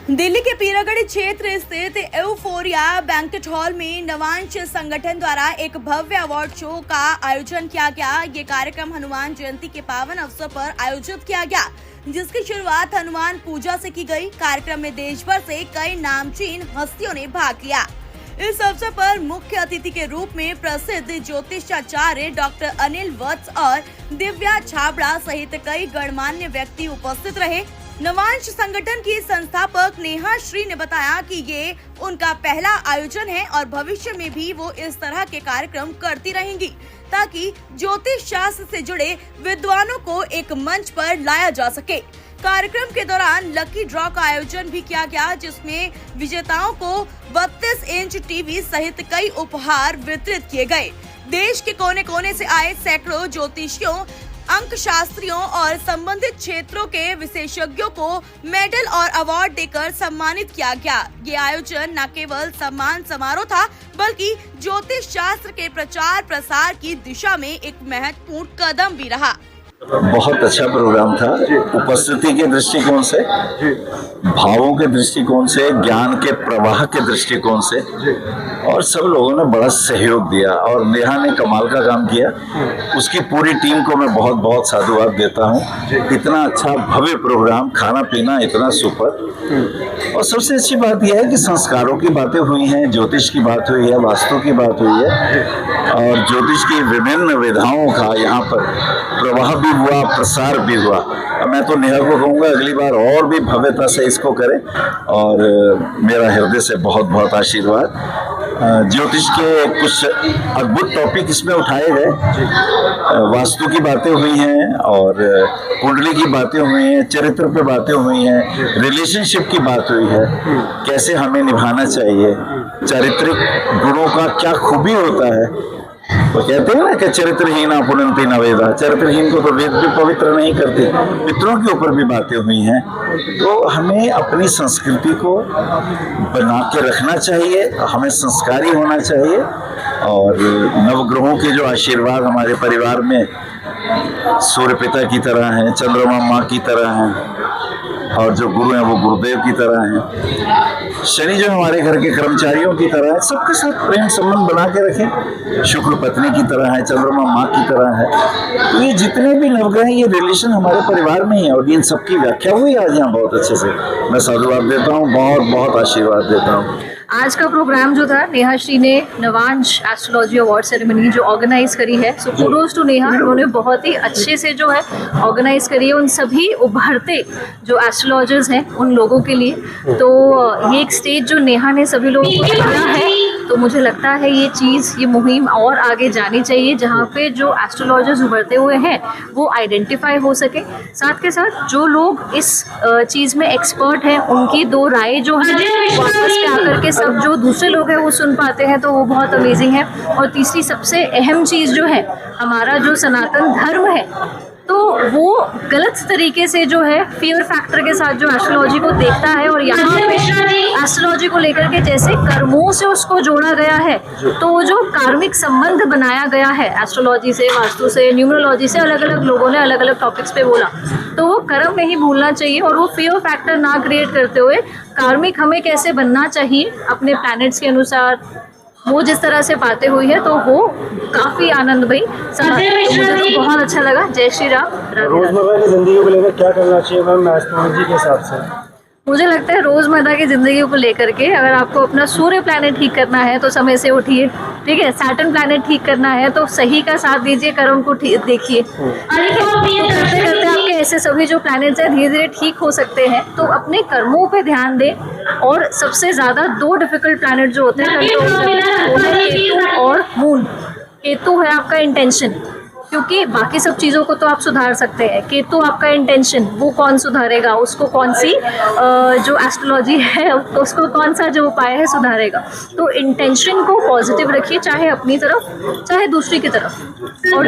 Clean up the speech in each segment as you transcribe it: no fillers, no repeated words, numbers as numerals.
दिल्ली के पीरागढ़ी क्षेत्र स्थित एवफोरिया बैंक्वेट हॉल में नवांश संगठन द्वारा एक भव्य अवार्ड शो का आयोजन किया गया। ये कार्यक्रम हनुमान जयंती के पावन अवसर पर आयोजित किया गया, जिसकी शुरुआत हनुमान पूजा से की गई। कार्यक्रम में देश भर से कई नामचीन हस्तियों ने भाग लिया। इस अवसर पर मुख्य अतिथि के रूप में प्रसिद्ध ज्योतिषाचार्य डॉक्टर अनिल वत्स और दिव्या छाबड़ा सहित कई गणमान्य व्यक्ति उपस्थित रहे। नवांश संगठन की संस्थापक नेहा श्री ने बताया कि ये उनका पहला आयोजन है और भविष्य में भी वो इस तरह के कार्यक्रम करती रहेंगी, ताकि ज्योतिष शास्त्र से जुड़े विद्वानों को एक मंच पर लाया जा सके। कार्यक्रम के दौरान लकी ड्रॉ का आयोजन भी किया गया, जिसमें विजेताओं को 32 इंच टीवी सहित कई उपहार वितरित किए गए। देश के कोने कोने से आए सैकड़ों ज्योतिषियों, अंक शास्त्रियों और संबंधित क्षेत्रों के विशेषज्ञों को मेडल और अवार्ड देकर सम्मानित किया गया। ये आयोजन न केवल सम्मान समारोह था, बल्कि ज्योतिष शास्त्र के प्रचार प्रसार की दिशा में एक महत्वपूर्ण कदम भी रहा। बहुत अच्छा प्रोग्राम था। उपस्थिति के दृष्टिकोण से, भावों के दृष्टिकोण से, ज्ञान के प्रवाह के दृष्टिकोण से, और सब लोगों ने बड़ा सहयोग दिया और नेहा ने कमाल का काम किया। उसकी पूरी टीम को मैं बहुत बहुत साधुवाद देता हूँ। इतना अच्छा भव्य प्रोग्राम, खाना पीना इतना सुपर, और सबसे अच्छी बात यह है कि संस्कारों की बातें हुई हैं, ज्योतिष की बात हुई है, वास्तु की बात हुई है, और ज्योतिष की विभिन्न विधाओं का यहाँ पर प्रवाह भी हुआ, प्रसार भी हुआ। मैं तो नेहा को कहूँगा अगली बार और भी भव्यता से इसको करें, और मेरा हृदय से बहुत बहुत आशीर्वाद। ज्योतिष के कुछ अद्भुत टॉपिक इसमें उठाए गए, वास्तु की बातें हुई हैं और कुंडली की बातें हुई हैं, चरित्र पे बातें हुई हैं, रिलेशनशिप की बात हुई है, कैसे हमें निभाना चाहिए, चारित्रिक गुणों का क्या खूबी होता है। वो कहते हैं ना कि चरित्रहीन पुनंति न वेदा, चरित्रहीन को तो वेद भी पवित्र नहीं करते। पितरों के ऊपर भी बातें हुई हैं। तो हमें अपनी संस्कृति को बना के रखना चाहिए, हमें संस्कारी होना चाहिए, और नवग्रहों के जो आशीर्वाद हमारे परिवार में सूर्य पिता की तरह हैं, चंद्रमा माँ की तरह हैं, और जो गुरु हैं वो गुरुदेव की तरह हैं, शनि जो हमारे घर के कर्मचारियों की तरह है, सबके साथ प्रेम संबंध बना के रखें। शुक्र पत्नी की तरह है, चंद्रमा माँ की तरह है। तो ये जितने भी नवग्रह हैं, ये रिलेशन हमारे परिवार में ही है, और इन सबकी व्याख्या हुई आज यहाँ बहुत अच्छे से। मैं साधुवाद देता हूँ, बहुत बहुत आशीर्वाद देता हूँ। आज का प्रोग्राम जो था, नेहा श्री ने नवांश एस्ट्रोलॉजी अवार्ड सेरेमनी जो ऑर्गेनाइज करी है, सो कुडोज टू नेहा। उन्होंने बहुत ही अच्छे से जो है ऑर्गेनाइज करी है उन सभी उभरते जो एस्ट्रोलॉजर्स हैं उन लोगों के लिए। तो ये एक स्टेज जो नेहा ने सभी लोगों को दिया है, तो मुझे लगता है ये मुहिम और आगे जानी चाहिए, जहाँ पे जो एस्ट्रोलॉजर्स उभरते हुए हैं वो आइडेंटिफाई हो सके। साथ के साथ जो लोग इस चीज़ में एक्सपर्ट हैं, उनकी दो राय जो है वापस पे आकर के सब जो दूसरे लोग हैं वो सुन पाते हैं, तो वो बहुत अमेजिंग है। और तीसरी सबसे अहम चीज़ जो है, हमारा जो सनातन धर्म है, तो वो गलत तरीके से जो है फियर फैक्टर के साथ जो एस्ट्रोलॉजी को देखता है, और यहाँ पे एस्ट्रोलॉजी को लेकर के जैसे कर्मों से उसको जोड़ा गया है, तो वो जो कार्मिक संबंध बनाया गया है एस्ट्रोलॉजी से, वास्तु से, न्यूमरोलॉजी से, अलग अलग लोगों ने अलग अलग टॉपिक्स पे बोला, तो वो कर्म नहीं भूलना चाहिए, और वो फियर फैक्टर ना क्रिएट करते हुए कार्मिक हमें कैसे बनना चाहिए अपने प्लैनेट्स के अनुसार, वो जिस तरह से बातें हुई है, तो वो काफी आनंद भाई तो मुझे तो बहुत अच्छा लगा। जय श्री राम। रोजमर्रा की जिंदगी को लेकर क्या करना चाहिए मैम एस्ट्रोलॉजी के हिसाब से? मुझे लगता है रोजमर्रा की जिंदगी को लेकर के अगर आपको अपना सूर्य प्लैनेट ठीक करना है तो समय से उठिए, ठीक है। सैटर्न प्लैनेट ठीक करना है तो सही का साथ दीजिए, कर्म को देखिए। करते करते आपके ऐसे सभी जो प्लैनेट्स हैं धीरे धीरे ठीक हो सकते हैं, तो अपने कर्मों पे ध्यान दें। और सबसे ज्यादा दो डिफिकल्ट प्लैनेट जो होते हैं केतु और मून। केतु है आपका इंटेंशन, क्योंकि बाकी सब चीज़ों को तो आप सुधार सकते हैं, केतु आपका इंटेंशन, वो कौन सुधारेगा, उसको कौन सी जो एस्ट्रोलॉजी है उसको कौन सा जो उपाय है सुधारेगा। तो इंटेंशन को पॉजिटिव रखिए, चाहे अपनी तरफ चाहे दूसरी की तरफ। और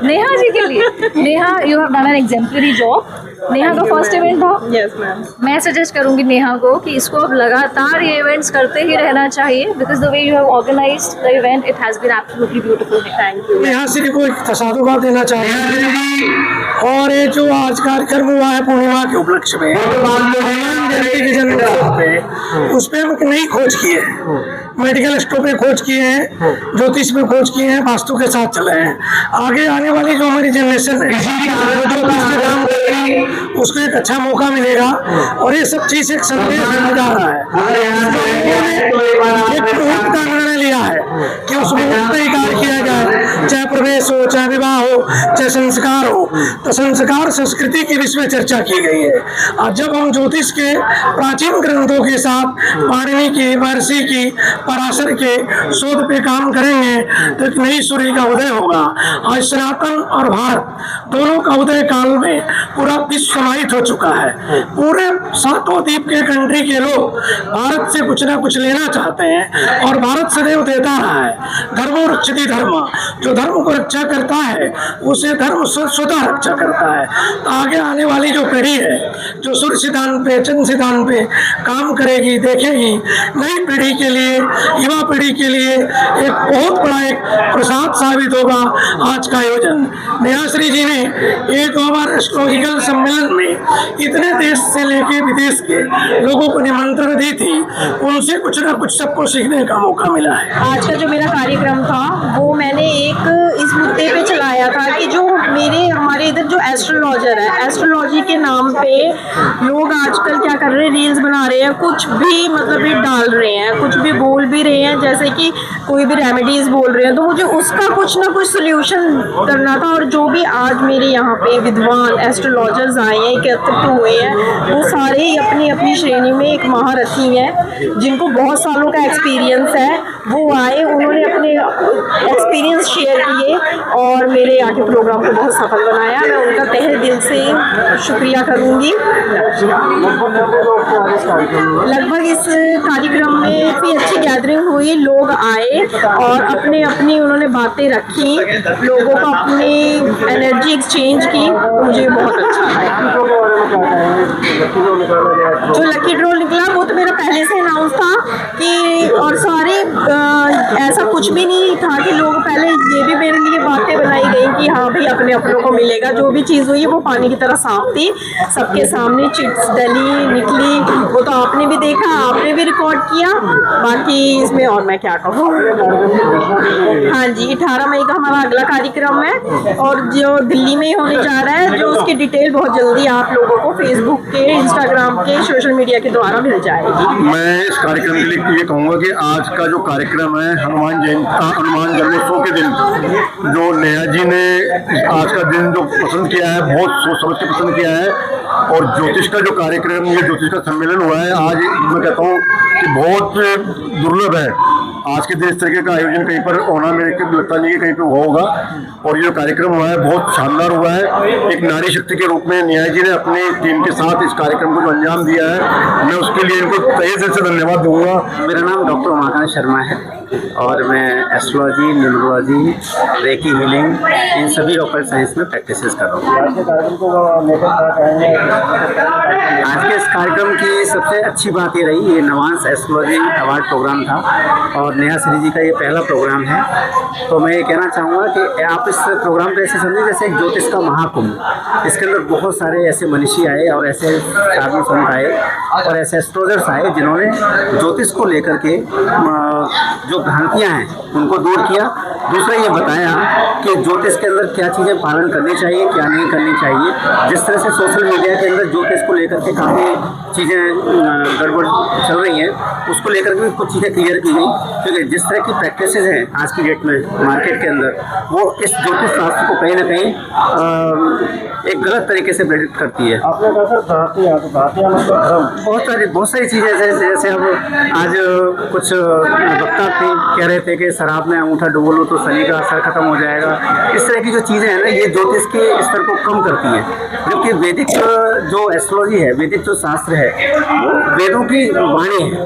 नेहा जी के लिए, Neha you have done an exemplary job. Neha का फर्स्ट इवेंट था। Yes ma'am. मैं सजेस्ट करूंगी नेहा को कि इसको अब लगातार ये इवेंट्स करते ही रहना चाहिए, because the way you have organised the event, it has been absolutely beautiful. Thank you. Neha Shri को एक साधुवाद देना चाहेंगे। और ये जो आज कार्यक्रम हुआ है पूर्णिमा के उपलक्ष्य में हनुमान जयंती के जन्मदिन पे, उस पर हम नई खोज की है, मेडिकल स्टोर पे खोज किए हैं, ज्योतिष में खोज किए हैं, वास्तु के साथ चले हैं। आगे आने वाली जो हमारी जनरेशन है ज्योतिष के काम करेगी, उसको एक अच्छा मौका मिलेगा। और ये सब चीज एक संदेश देने जा रहा है। एक मुहूर्त का निर्णय लिया है कि उस मुहूर्त में ही कार्य किया जाए, चाहे प्रवेश हो, चाहे विवाह हो, चाहे संस्कार हो। तो संस्कार संस्कृति की विषय में चर्चा की गई है। और जब हम ज्योतिष के प्राचीन ग्रंथों के साथ पाणिनि की, महर्षि की, पराशर के शोध पे काम करेंगे तो एक नई सूर्य का उदय होगा। आज सनातन और भारत दोनों का उदय काल में पूरा विश्व समाहित हो चुका है। पूरे सातों द्वीप के कंट्री के लोग भारत से कुछ ना कुछ लेना चाहते हैं और भारत सदैव देता रहा है। धर्मो रक्षति धर्म, जो धर्म को रक्षा करता है उसे धर्म स्वतः रक्षा करता है। तो आगे आने वाली जो पीढ़ी है जो सूर्य सिद्धांत पे, चंद्र सिद्धांत पे काम करेगी, देखेगी, नई पीढ़ी के लिए, युवा पीढ़ी के लिए एक बहुत बड़ा एक प्रसाद साबित होगा आज का आयोजन। नेहाश्री जी ने एक हमारे एस्ट्रोलॉजिकल सम्मेलन में इतने देश से लेके विदेश के लोगों को निमंत्रण दी थी, उनसे कुछ ना कुछ सबको सीखने का मौका मिला है। आज का जो मेरा कार्यक्रम था वो मैंने एक इस मुद्दे पे चलाया था कि जो हमारे इधर जो एस्ट्रोलॉजर है, एस्ट्रोलॉजी के नाम पे लोग आजकल क्या कर रहे हैं, रील्स बना रहे हैं, कुछ भी मतलब भी डाल रहे हैं, कुछ भी बोल भी रहे हैं, जैसे कि कोई भी रेमेडीज बोल रहे हैं। तो मुझे उसका कुछ ना कुछ सोल्यूशन करना था। और जो भी आज मेरे यहाँ पे विद्वान एस्ट्रोलॉजर्स आए हैं, एकत्रित हुए हैं, वो सारे ही अपनी अपनी श्रेणी में एक महारथी हैं जिनको बहुत सालों का एक्सपीरियंस है। वो आए, उन्होंने अपने एक्सपीरियंस शेयर किए और मेरे यहाँ के प्रोग्राम को बहुत सफल बनाया। मैं उनका तहे दिल से शुक्रिया करूँगी। लगभग इस कार्यक्रम में इतनी अच्छी गैदरिंग हुई, लोग आए और अपने अपनी उन्होंने बातें रखी, लोगों को अपनी एनर्जी एक्सचेंज की, मुझे बहुत अच्छा लगा। जो लकी ड्रॉ निकला वो तो मेरा पहले से अनाउंस था कि, और सारे ऐसा कुछ भी नहीं था कि लोग पहले ये भी मेरे लिए बातें बनाई गई कि हाँ भाई अपने अपनों को मिलेगा। जो भी चीज़ हुई वो पानी की तरह साफ थी, सबके सामने चिट्स डली निकली, वो तो आपने भी देखा, आपने भी रिकॉर्ड किया। बाकी इसमें और मैं क्या कहूँ। हाँ जी, 18 मई का हमारा अगला कार्यक्रम है और जो दिल्ली में होने जा रहा है, जो उसकी डिटेल बहुत जल्दी आप लोगों को फेसबुक के, इंस्टाग्राम के, सोशल मीडिया के द्वारा मिल जाएगी। मैं इस कार्यक्रम के लिए ये कहूँगा कि आज का जो कार्यक्रम है हनुमान जन्मोत्सव के दिन, जो नेहा जी ने आज का दिन जो पसंद किया है, बहुत सोच समझ के पसंद किया है। और ज्योतिष का जो कार्यक्रम, ये ज्योतिष का सम्मेलन हुआ है आज, मैं कहता हूँ कि बहुत दुर्लभ है। आज के दिन इस तरीके का आयोजन कहीं पर होना मेरे को लगता नहीं है कहीं पे हुआ होगा। और ये जो कार्यक्रम हुआ है बहुत शानदार हुआ है। एक नारी शक्ति के रूप में नेहा जी ने अपनी टीम के साथ इस कार्यक्रम को जो अंजाम दिया है, मैं उसके लिए इनको तहे दिल से धन्यवाद दूंगा। मेरा नाम डॉक्टर उमाकांत शर्मा है और मैं एस्ट्रोलॉजी, न्यूमरोलॉजी, रेकी हीलिंग, इन सभी ऑकल्ट साइंस में प्रैक्टिसेस कर रहा हूँ। आज के इस कार्यक्रम की सबसे अच्छी बात ये रही, ये नवांस एस्ट्रोलॉजी अवार्ड प्रोग्राम था और नेहाश्री जी का ये पहला प्रोग्राम है। तो मैं ये कहना चाहूँगा कि आप इस प्रोग्राम को ऐसे समझें जैसे एक ज्योतिष का महाकुंभ। इसके अंदर बहुत सारे ऐसे मनीषी आए और ऐसे साधु संत आए और ऐसे एस्ट्रोलॉजर्स आए जिन्होंने ज्योतिष को लेकर के जो भ्रांतियाँ हैं उनको दूर किया। दूसरा ये बताया कि ज्योतिष के अंदर क्या चीज़ें पालन करनी चाहिए, क्या नहीं करनी चाहिए। जिस तरह से सोशल मीडिया के अंदर ज्योतिष को लेकर के काफ़ी चीज़ें गड़बड़ चल रही हैं, उसको लेकर के भी कुछ चीज़ें क्लियर की गई। क्योंकि जिस तरह की प्रैक्टिसेस हैं आज की डेट में मार्केट के अंदर, वो इस ज्योतिष शास्त्र को कहीं ना कहीं एक गलत तरीके से प्रेडिक्ट करती है। आपने कहा सर बहुत सारी चीज़ें जैसे अब आज कुछ वक्ता थे कह रहे थे कि शराब में अंगूठा डुबो लो तो शनि का असर खत्म हो जाएगा। इस तरह की जो चीज़ें हैं ना, ये ज्योतिष के स्तर को कम करती हैं। जबकि वैदिक जो एस्ट्रोलॉजी है, वैदिक जो शास्त्र है वो वेदों की वाणी है,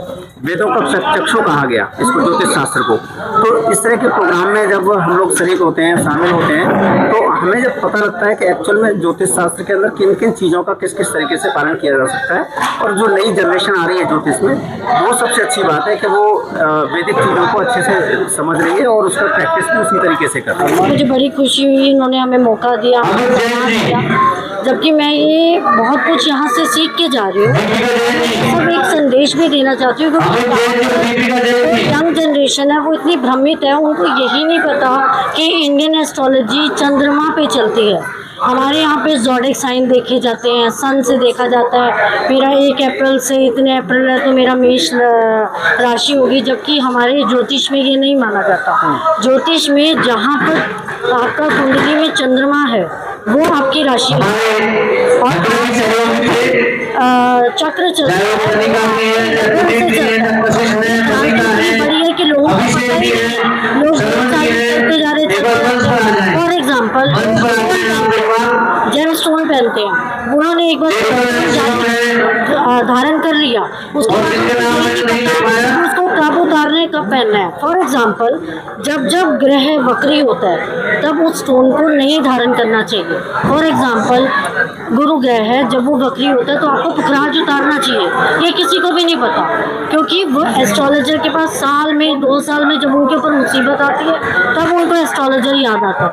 वेदों का चक्षु कहा गया इसको, ज्योतिष शास्त्र को। तो इस तरह के प्रोग्राम में जब हम लोग शरीक होते हैं, शामिल होते हैं, तो हमें जब पता लगता है कि एक्चुअल में ज्योतिष शास्त्र के अंदर किन किन चीज़ों का किस किस तरीके से पालन किया जा सकता है, और जो नई जनरेशन आ रही है ज्योतिष में, वो सबसे अच्छी बात है कि वो वैदिक चीज़ों को अच्छे से समझ रही है और उसका प्रैक्टिस भी उसी तरीके से कर रही है। मुझे बड़ी खुशी हुई, इन्होंने हमें मौका दिया, जबकि मैं ये बहुत कुछ यहाँ से सीख के जा रही हूँ। सब एक संदेश भी देना चाहती हूँ, क्योंकि यंग जनरेशन है वो इतनी भ्रमित है, उनको यही नहीं पता कि इंडियन एस्ट्रोलॉजी चंद्रमा पे चलती है। हमारे यहाँ पे ज़ोडिक साइन देखे जाते हैं, सन से देखा जाता है, मेरा 1 अप्रैल से इतने अप्रैल है तो मेरा मेष राशि होगी, जबकि हमारे ज्योतिष में ये नहीं माना जाता। ज्योतिष में जहाँ पर आपका कुंडली में चंद्रमा है वो आपकी राशि है, और चक्र चलता है, बड़ी है कि लोगों को पता ही नहीं, लोग चलते जा रहे थे। फॉर एग्जाम्पल जेम स्टोन पहनते हैं, उन्होंने एक बार धारण कर लिया, उसको कब उतारना है कब पहनना है। फॉर एग्जाम्पल जब ग्रह वक्री होता है तब उस स्टोन को नहीं धारण करना चाहिए। फॉर एग्जाम्पल गुरु ग्रह है, जब वो वक्री होता है तो आपको पुखराज उतारना चाहिए, ये किसी को भी नहीं पता, क्योंकि वो एस्ट्रोलॉजर के पास साल में 2 साल में जब उनके ऊपर मुसीबत आती है तब उनको एस्ट्रोलॉजर याद आता है।